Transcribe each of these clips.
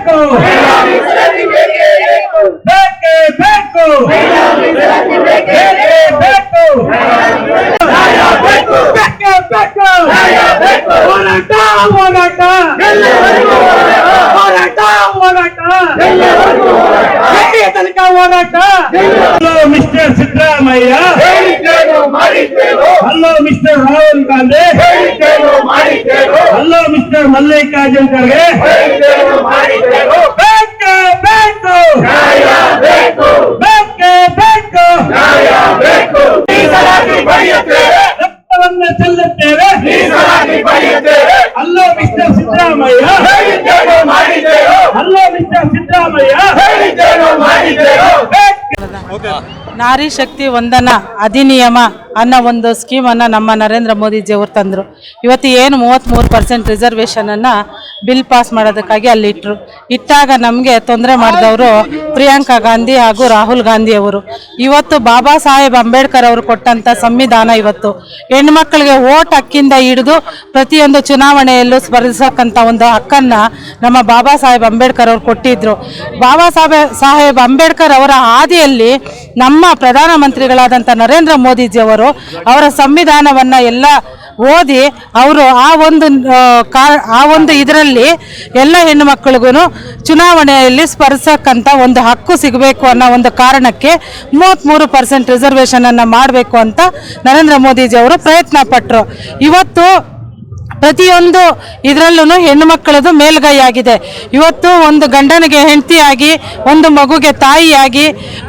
ಬೇಕು ಬೇಕೇ ಬೇಕು ಬೇಕೇ ಬೇಕು ಬೇಕೇ ಬೇಕು ಹೋರಾಟ ಹೋರಾಟ ಹೋರಾಟ ಹೋರಾಟ ತನಕ ಹೋರಾಟ. Hello mister Siddaramaiah, hello mister Rahul Gandhi, hello mister Mallikarjun Kharge, ಬೇಕೇ ಬೇಕು ಬೇಕೇ ಬೇಕು ರಕ್ತವನ್ನು ಚೆಲ್ಲುತ್ತೇವೆ. Hello mister Siddaramaiah, hello mister Siddaramaiah. Nari Shakti ವಂದನಾ ಅಧಿನಿಯಮ ಅನ್ನೋ ಒಂದು ಸ್ಕೀಮನ್ನು ನಮ್ಮ ನರೇಂದ್ರ ಮೋದಿಜಿಯವರು ತಂದರು. ಇವತ್ತು ಏನು 33% ರಿಸರ್ವೇಷನನ್ನು ಬಿಲ್ ಪಾಸ್ ಮಾಡೋದಕ್ಕಾಗಿ ಅಲ್ಲಿ ಇಟ್ಟಾಗ ನಮಗೆ ತೊಂದರೆ ಮಾಡಿದವರು ಪ್ರಿಯಾಂಕಾ ಗಾಂಧಿ ಹಾಗೂ ರಾಹುಲ್ ಗಾಂಧಿಯವರು. ಇವತ್ತು ಬಾಬಾ ಸಾಹೇಬ್ ಅಂಬೇಡ್ಕರ್ ಅವರು ಕೊಟ್ಟಂಥ ಸಂವಿಧಾನ ಇವತ್ತು ಹೆಣ್ಮಕ್ಳಿಗೆ ವೋಟ್ ಹಕ್ಕಿಂದ ಹಿಡಿದು ಪ್ರತಿಯೊಂದು ಚುನಾವಣೆಯಲ್ಲೂ ಸ್ಪರ್ಧಿಸಕ್ಕಂಥ ಒಂದು ಹಕ್ಕನ್ನು ನಮ್ಮ ಬಾಬಾ ಸಾಹೇಬ್ ಅಂಬೇಡ್ಕರ್ ಅವರು ಕೊಟ್ಟಿದ್ದರು. ಬಾಬಾ ಸಾಹೇಬ್ ಅಂಬೇಡ್ಕರ್ ಅವರ ಹಾದಿಯಲ್ಲಿ ನಮ್ಮ ಪ್ರಧಾನಮಂತ್ರಿಗಳಾದಂಥ ನರೇಂದ್ರ ಮೋದಿಜಿಯವರು ಅವರ ಸಂವಿಧಾನವನ್ನು ಎಲ್ಲ ಓದಿ ಅವರು ಆ ಒಂದು ಇದರಲ್ಲಿ ಎಲ್ಲ ಹೆಣ್ಣು ಮಕ್ಕಳಿಗೂ ಚುನಾವಣೆಯಲ್ಲಿ ಸ್ಪರ್ಧಿಸಕ್ಕಂಥ ಒಂದು ಹಕ್ಕು ಸಿಗಬೇಕು ಅನ್ನೋ ಒಂದು ಕಾರಣಕ್ಕೆ 33% ರಿಸರ್ವೇಷನನ್ನು ಮಾಡಬೇಕು ಅಂತ ನರೇಂದ್ರ ಮೋದಿಜಿಯವರು ಪ್ರಯತ್ನ ಪಟ್ಟರು. ಇವತ್ತು ಪ್ರತಿಯೊಂದು ಇದರಲ್ಲೂ ಹೆಣ್ಣು ಮಕ್ಕಳದು ಮೇಲ್ಗೈ ಆಗಿದೆ. ಇವತ್ತು ಒಂದು ಗಂಡನಿಗೆ ಹೆಂಡತಿಯಾಗಿ, ಒಂದು ಮಗುಗೆ ತಾಯಿಯಾಗಿ,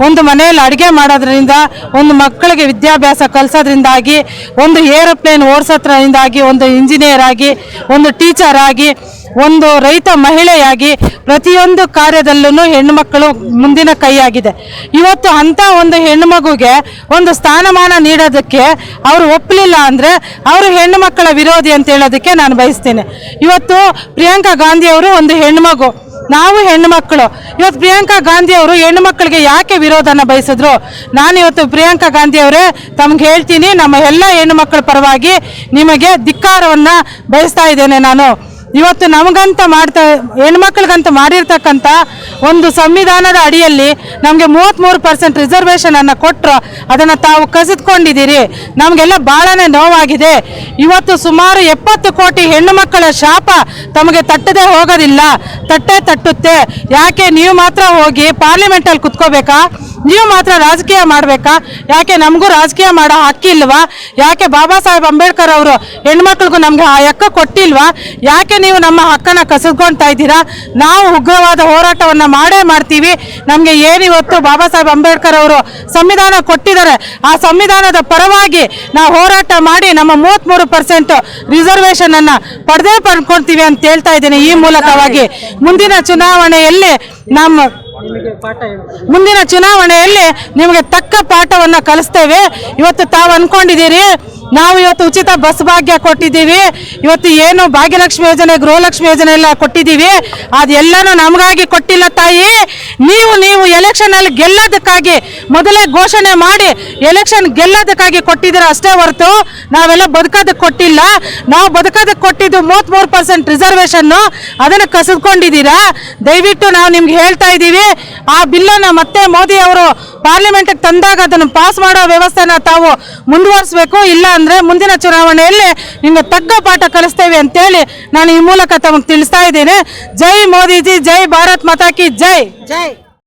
ಒಂದು ಮನೆಯಲ್ಲಿ ಅಡುಗೆ ಮಾಡೋದ್ರಿಂದ, ಒಂದು ಮಕ್ಕಳಿಗೆ ವಿದ್ಯಾಭ್ಯಾಸ ಕಲಿಸೋದ್ರಿಂದಾಗಿ, ಒಂದು ಏರೋಪ್ಲೇನ್ ಓಡಿಸೋದ್ರಿಂದಾಗಿ, ಒಂದು ಇಂಜಿನಿಯರ್ ಆಗಿ, ಒಂದು ಟೀಚರ್ ಆಗಿ, ಒಂದು ರೈತ ಮಹಿಳೆಯಾಗಿ ಪ್ರತಿಯೊಂದು ಕಾರ್ಯದಲ್ಲೂ ಹೆಣ್ಣುಮಕ್ಕಳು ಮುಂದಿನ ಕೈಯಾಗಿದೆ. ಇವತ್ತು ಅಂಥ ಒಂದು ಹೆಣ್ಣು ಮಗುಗೆ ಒಂದು ಸ್ಥಾನಮಾನ ನೀಡೋದಕ್ಕೆ ಅವರು ಒಪ್ಪಲಿಲ್ಲ ಅಂದರೆ ಅವರು ಹೆಣ್ಣು ಮಕ್ಕಳ ವಿರೋಧಿ ಅಂತ ಹೇಳೋದಕ್ಕೆ ನಾನು ಬಯಸ್ತೇನೆ. ಇವತ್ತು ಪ್ರಿಯಾಂಕಾ ಗಾಂಧಿಯವರು ಒಂದು ಹೆಣ್ಣುಮಗು, ನಾವು ಹೆಣ್ಣು ಮಕ್ಕಳು. ಇವತ್ತು ಪ್ರಿಯಾಂಕಾ ಗಾಂಧಿಯವರು ಹೆಣ್ಣು ಮಕ್ಕಳಿಗೆ ಯಾಕೆ ವಿರೋಧನ ಬಯಸಿದ್ರು? ನಾನು ಇವತ್ತು ಪ್ರಿಯಾಂಕಾ ಗಾಂಧಿಯವರೇ ತಮ್ಗೆ ಹೇಳ್ತೀನಿ, ನಮ್ಮ ಎಲ್ಲ ಹೆಣ್ಣು ಮಕ್ಕಳ ಪರವಾಗಿ ನಿಮಗೆ ಧಿಕ್ಕಾರವನ್ನು ಬಯಸ್ತಾ ಇದ್ದೇನೆ. ನಾನು ಇವತ್ತು ನಮಗಂತ ಹೆಣ್ಮಕ್ಳಿಗಂತ ಮಾಡಿರ್ತಕ್ಕಂಥ ಒಂದು ಸಂವಿಧಾನದ ಅಡಿಯಲ್ಲಿ ನಮಗೆ 33% ರಿಸರ್ವೇಷನನ್ನು ಕೊಟ್ಟರು. ಅದನ್ನು ತಾವು ಕಸಿದುಕೊಂಡಿದ್ದೀರಿ. ನಮಗೆಲ್ಲ ಭಾಳನೇ ನೋವಾಗಿದೆ. ಇವತ್ತು ಸುಮಾರು 70 ಕೋಟಿ ಹೆಣ್ಣು ಮಕ್ಕಳ ಶಾಪ ತಮಗೆ ತಟ್ಟದೆ ಹೋಗೋದಿಲ್ಲ, ತಟ್ಟುತ್ತೆ. ಯಾಕೆ ನೀವು ಮಾತ್ರ ಹೋಗಿ ಪಾರ್ಲಿಮೆಂಟಲ್ಲಿ ಕುತ್ಕೋಬೇಕಾ? ನೀವು ಮಾತ್ರ ರಾಜಕೀಯ ಮಾಡಬೇಕಾ? ಯಾಕೆ ನಮಗೂ ರಾಜಕೀಯ ಮಾಡೋ ಹಕ್ಕಿಲ್ವಾ? ಯಾಕೆ ಬಾಬಾ ಸಾಹೇಬ್ ಅಂಬೇಡ್ಕರ್ ಅವರು ಹೆಣ್ಮಕ್ಳಿಗೂ ನಮಗೆ ಆ ಹಕ್ಕು ಕೊಟ್ಟಿಲ್ವಾ? ಯಾಕೆ ನೀವು ನಮ್ಮ ಹಕ್ಕನ್ನು ಕಸಿದ್ಕೊಳ್ತಾ ಇದ್ದೀರಾ? ನಾವು ಉಗ್ರವಾದ ಹೋರಾಟವನ್ನು ಮಾಡ್ತೀವಿ. ನಮಗೆ ಏನಿವತ್ತು ಬಾಬಾ ಸಾಹೇಬ್ ಅಂಬೇಡ್ಕರ್ ಅವರು ಸಂವಿಧಾನ ಕೊಟ್ಟಿದ್ದಾರೆ, ಆ ಸಂವಿಧಾನದ ಪರವಾಗಿ ನಾವು ಹೋರಾಟ ಮಾಡಿ ನಮ್ಮ 33% ರಿಸರ್ವೇಷನನ್ನು ಪಡ್ಕೊಳ್ತೀವಿ ಅಂತ ಹೇಳ್ತಾ ಇದ್ದೀನಿ. ಈ ಮೂಲಕವಾಗಿ ಮುಂದಿನ ಚುನಾವಣೆಯಲ್ಲಿ ನಿಮಗೆ ತಕ್ಕ ಪಾಠವನ್ನು ಕಲಿಸ್ತೇವೆ. ಇವತ್ತು ತಾವು ಅಂದ್ಕೊಂಡಿದ್ದೀರಿ ನಾವು ಇವತ್ತು ಉಚಿತ ಬಸ್ ಭಾಗ್ಯ ಕೊಟ್ಟಿದ್ದೀವಿ, ಇವತ್ತು ಏನು ಭಾಗ್ಯಲಕ್ಷ್ಮಿ ಯೋಜನೆ, ಗೃಹಲಕ್ಷ್ಮಿ ಯೋಜನೆ ಎಲ್ಲ ಕೊಟ್ಟಿದ್ದೀವಿ. ಅದೆಲ್ಲನೂ ನಮಗಾಗಿ ಕೊಟ್ಟಿಲ್ಲ ತಾಯಿ. ನೀವು ಎಲೆಕ್ಷನಲ್ಲಿ ಗೆಲ್ಲೋದಕ್ಕಾಗಿ ಮೊದಲೇ ಘೋಷಣೆ ಮಾಡಿ ಎಲೆಕ್ಷನ್ ಗೆಲ್ಲೋದಕ್ಕಾಗಿ ಕೊಟ್ಟಿದ್ದೀರ ಅಷ್ಟೇ ಹೊರತು ನಾವೆಲ್ಲ ಬದುಕೋದಕ್ಕೆ ಕೊಟ್ಟಿಲ್ಲ. ನಾವು ಬದುಕೋದಕ್ಕೆ ಕೊಟ್ಟಿದ್ದು 33% ರಿಸರ್ವೇಷನ್ನು, ಅದನ್ನು ಕಸಿದುಕೊಂಡಿದ್ದೀರಾ. ದಯವಿಟ್ಟು ನಾವು ನಿಮ್ಗೆ ಹೇಳ್ತಾ ಇದ್ದೀವಿ, ಆ ಬಿಲ್ಲನ್ನು ಮತ್ತೆ ಮೋದಿ ಅವರು ಪಾರ್ಲಿಮೆಂಟ್ಗೆ ತಂದಾಗ ಅದನ್ನು ಪಾಸ್ ಮಾಡೋ ವ್ಯವಸ್ಥೆನ ತಾವು ಮುಂದುವರಿಸಬೇಕು. ಇಲ್ಲ ಅಂದರೆ ಮುಂದಿನ ಚುನಾವಣೆಯಲ್ಲಿ ನಿಮಗೆ ತಕ್ಕ ಪಾಠ ಕಲಿಸ್ತೇವೆ ಅಂತೇಳಿ ನಾನು ಈ ಮೂಲಕ ತಮಗೆ ತಿಳಿಸ್ತಾ ಇದ್ದೇನೆ. ಜೈ ಮೋದಿಜಿ, ಜೈ ಭಾರತ್ ಮಾತಾ ಕಿ ಜೈ.